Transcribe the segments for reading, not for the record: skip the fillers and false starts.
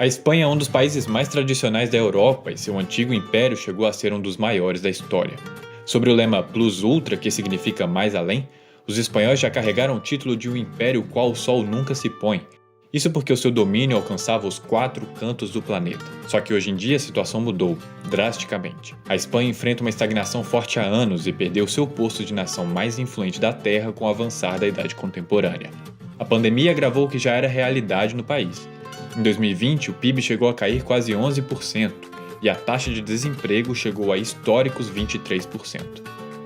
A Espanha é um dos países mais tradicionais da Europa e seu antigo império chegou a ser um dos maiores da história. Sobre o lema Plus Ultra, que significa mais além, os espanhóis já carregaram o título de um império qual o sol nunca se põe. Isso porque o seu domínio alcançava os 4 cantos do planeta. Só que hoje em dia a situação mudou, drasticamente. A Espanha enfrenta uma estagnação forte há anos e perdeu seu posto de nação mais influente da Terra com o avançar da Idade Contemporânea. A pandemia agravou o que já era realidade no país. Em 2020, o PIB chegou a cair quase 11% e a taxa de desemprego chegou a históricos 23%.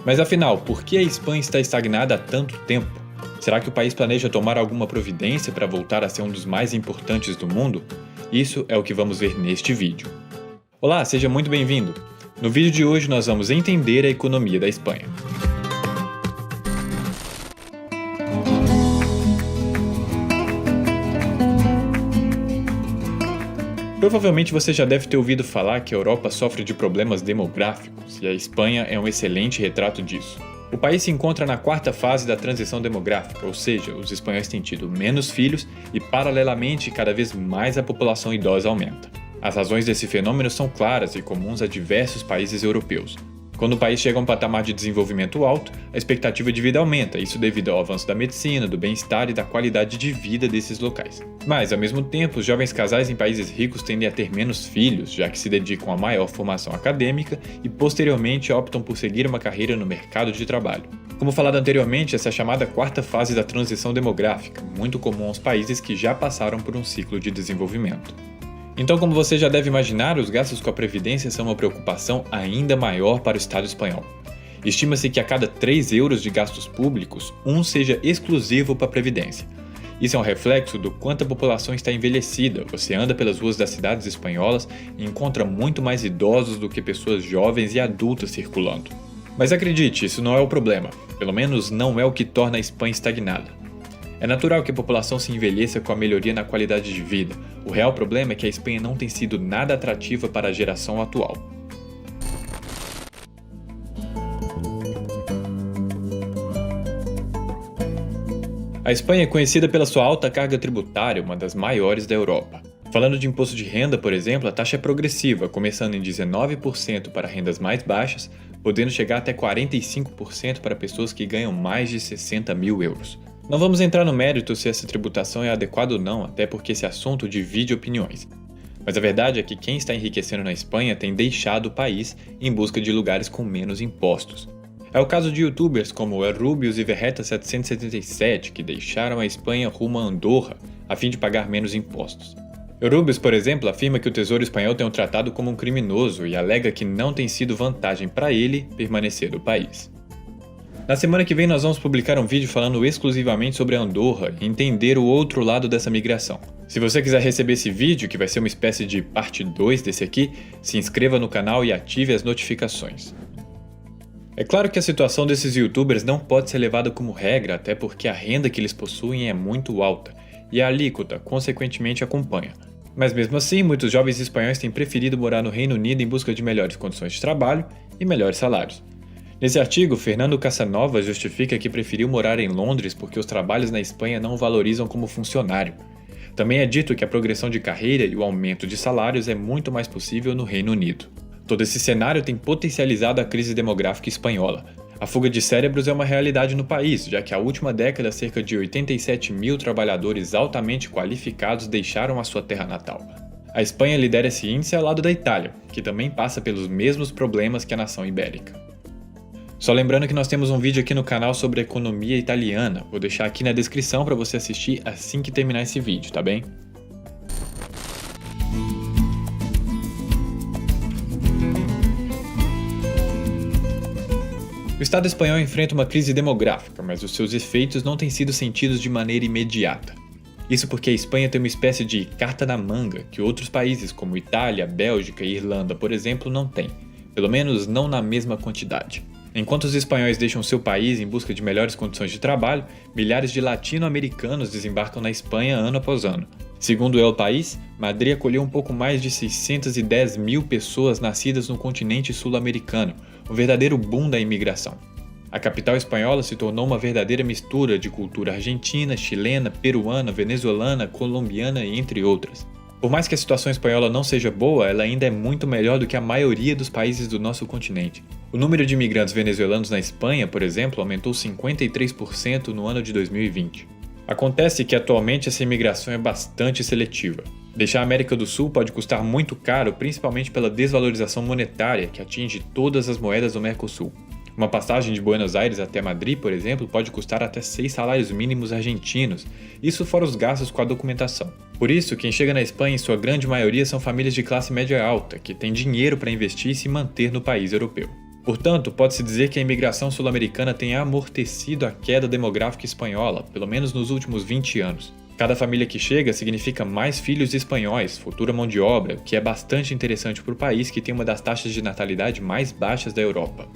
Mas afinal, por que a Espanha está estagnada há tanto tempo? Será que o país planeja tomar alguma providência para voltar a ser um dos mais importantes do mundo? Isso é o que vamos ver neste vídeo. Olá, seja muito bem-vindo! No vídeo de hoje nós vamos entender a economia da Espanha. Provavelmente você já deve ter ouvido falar que a Europa sofre de problemas demográficos e a Espanha é um excelente retrato disso. O país se encontra na 4ª fase da transição demográfica, ou seja, os espanhóis têm tido menos filhos e, paralelamente, cada vez mais a população idosa aumenta. As razões desse fenômeno são claras e comuns a diversos países europeus. Quando o país chega a um patamar de desenvolvimento alto, a expectativa de vida aumenta, isso devido ao avanço da medicina, do bem-estar e da qualidade de vida desses locais. Mas, ao mesmo tempo, os jovens casais em países ricos tendem a ter menos filhos, já que se dedicam a maior formação acadêmica e, posteriormente, optam por seguir uma carreira no mercado de trabalho. Como falado anteriormente, essa é a chamada 4ª fase da transição demográfica, muito comum aos países que já passaram por um ciclo de desenvolvimento. Então, como você já deve imaginar, os gastos com a Previdência são uma preocupação ainda maior para o Estado espanhol. Estima-se que a cada 3 euros de gastos públicos, 1 seja exclusivo para a Previdência. Isso é um reflexo do quanto a população está envelhecida. Você anda pelas ruas das cidades espanholas e encontra muito mais idosos do que pessoas jovens e adultas circulando. Mas acredite, isso não é o problema. Pelo menos não é o que torna a Espanha estagnada. É natural que a população se envelheça com a melhoria na qualidade de vida. O real problema é que a Espanha não tem sido nada atrativa para a geração atual. A Espanha é conhecida pela sua alta carga tributária, uma das maiores da Europa. Falando de imposto de renda, por exemplo, a taxa é progressiva, começando em 19% para rendas mais baixas, podendo chegar até 45% para pessoas que ganham mais de 60 mil euros. Não vamos entrar no mérito se essa tributação é adequada ou não, até porque esse assunto divide opiniões. Mas a verdade é que quem está enriquecendo na Espanha tem deixado o país em busca de lugares com menos impostos. É o caso de youtubers como o Rubius e Verreta777, que deixaram a Espanha rumo a Andorra, a fim de pagar menos impostos. O Rubius, por exemplo, afirma que o Tesouro Espanhol tem o tratado como um criminoso e alega que não tem sido vantagem para ele permanecer no país. Na semana que vem nós vamos publicar um vídeo falando exclusivamente sobre Andorra e entender o outro lado dessa migração. Se você quiser receber esse vídeo, que vai ser uma espécie de parte 2 desse aqui, se inscreva no canal e ative as notificações. É claro que a situação desses youtubers não pode ser levada como regra, até porque a renda que eles possuem é muito alta e a alíquota, consequentemente, acompanha. Mas mesmo assim, muitos jovens espanhóis têm preferido morar no Reino Unido em busca de melhores condições de trabalho e melhores salários. Nesse artigo, Fernando Casanova justifica que preferiu morar em Londres porque os trabalhos na Espanha não o valorizam como funcionário. Também é dito que a progressão de carreira e o aumento de salários é muito mais possível no Reino Unido. Todo esse cenário tem potencializado a crise demográfica espanhola. A fuga de cérebros é uma realidade no país, já que a última década cerca de 87 mil trabalhadores altamente qualificados deixaram a sua terra natal. A Espanha lidera esse índice ao lado da Itália, que também passa pelos mesmos problemas que a nação ibérica. Só lembrando que nós temos um vídeo aqui no canal sobre a economia italiana, vou deixar aqui na descrição para você assistir assim que terminar esse vídeo, tá bem? O Estado espanhol enfrenta uma crise demográfica, mas os seus efeitos não têm sido sentidos de maneira imediata. Isso porque a Espanha tem uma espécie de carta na manga que outros países como Itália, Bélgica e Irlanda, por exemplo, não têm, pelo menos não na mesma quantidade. Enquanto os espanhóis deixam seu país em busca de melhores condições de trabalho, milhares de latino-americanos desembarcam na Espanha ano após ano. Segundo o El País, Madrid acolheu um pouco mais de 610 mil pessoas nascidas no continente sul-americano, um verdadeiro boom da imigração. A capital espanhola se tornou uma verdadeira mistura de cultura argentina, chilena, peruana, venezuelana, colombiana e entre outras. Por mais que a situação espanhola não seja boa, ela ainda é muito melhor do que a maioria dos países do nosso continente. O número de imigrantes venezuelanos na Espanha, por exemplo, aumentou 53% no ano de 2020. Acontece que atualmente essa imigração é bastante seletiva. Deixar a América do Sul pode custar muito caro, principalmente pela desvalorização monetária que atinge todas as moedas do Mercosul. Uma passagem de Buenos Aires até Madrid, por exemplo, pode custar até 6 salários mínimos argentinos, isso fora os gastos com a documentação. Por isso, quem chega na Espanha, em sua grande maioria, são famílias de classe média alta, que têm dinheiro para investir e se manter no país europeu. Portanto, pode-se dizer que a imigração sul-americana tem amortecido a queda demográfica espanhola, pelo menos nos últimos 20 anos. Cada família que chega significa mais filhos espanhóis, futura mão de obra, o que é bastante interessante para o país que tem uma das taxas de natalidade mais baixas da Europa.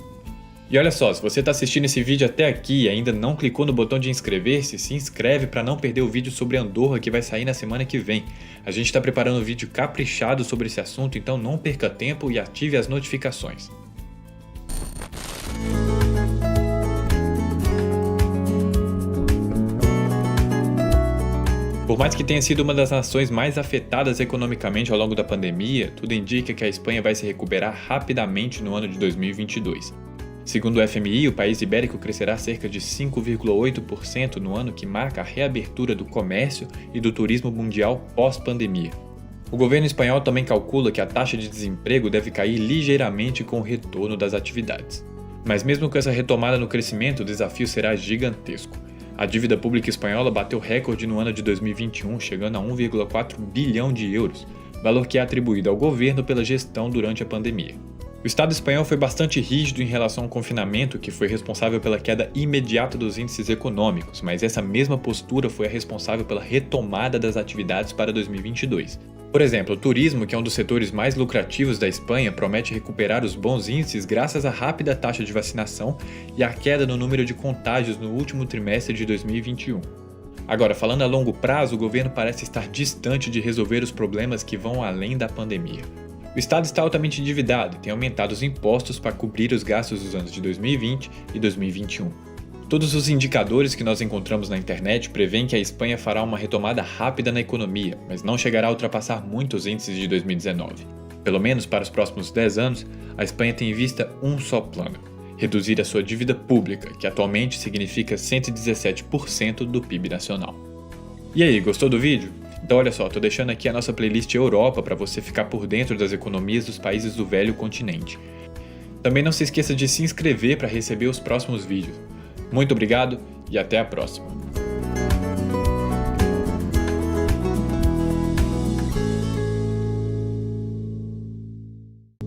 E olha só, se você está assistindo esse vídeo até aqui e ainda não clicou no botão de inscrever-se, se inscreve para não perder o vídeo sobre Andorra que vai sair na semana que vem. A gente está preparando um vídeo caprichado sobre esse assunto, então não perca tempo e ative as notificações. Por mais que tenha sido uma das nações mais afetadas economicamente ao longo da pandemia, tudo indica que a Espanha vai se recuperar rapidamente no ano de 2022. Segundo o FMI, o país ibérico crescerá cerca de 5,8% no ano que marca a reabertura do comércio e do turismo mundial pós-pandemia. O governo espanhol também calcula que a taxa de desemprego deve cair ligeiramente com o retorno das atividades. Mas mesmo com essa retomada no crescimento, o desafio será gigantesco. A dívida pública espanhola bateu recorde no ano de 2021, chegando a 1,4 bilhão de euros, valor que é atribuído ao governo pela gestão durante a pandemia. O Estado espanhol foi bastante rígido em relação ao confinamento, que foi responsável pela queda imediata dos índices econômicos, mas essa mesma postura foi a responsável pela retomada das atividades para 2022. Por exemplo, o turismo, que é um dos setores mais lucrativos da Espanha, promete recuperar os bons índices graças à rápida taxa de vacinação e à queda no número de contágios no último trimestre de 2021. Agora, falando a longo prazo, o governo parece estar distante de resolver os problemas que vão além da pandemia. O Estado está altamente endividado e tem aumentado os impostos para cobrir os gastos dos anos de 2020 e 2021. Todos os indicadores que nós encontramos na internet prevêem que a Espanha fará uma retomada rápida na economia, mas não chegará a ultrapassar muitos índices de 2019. Pelo menos para os próximos 10 anos, a Espanha tem em vista um só plano: reduzir a sua dívida pública, que atualmente significa 117% do PIB nacional. E aí, gostou do vídeo? Então olha só, estou deixando aqui a nossa playlist Europa para você ficar por dentro das economias dos países do velho continente. Também não se esqueça de se inscrever para receber os próximos vídeos. Muito obrigado e até a próxima!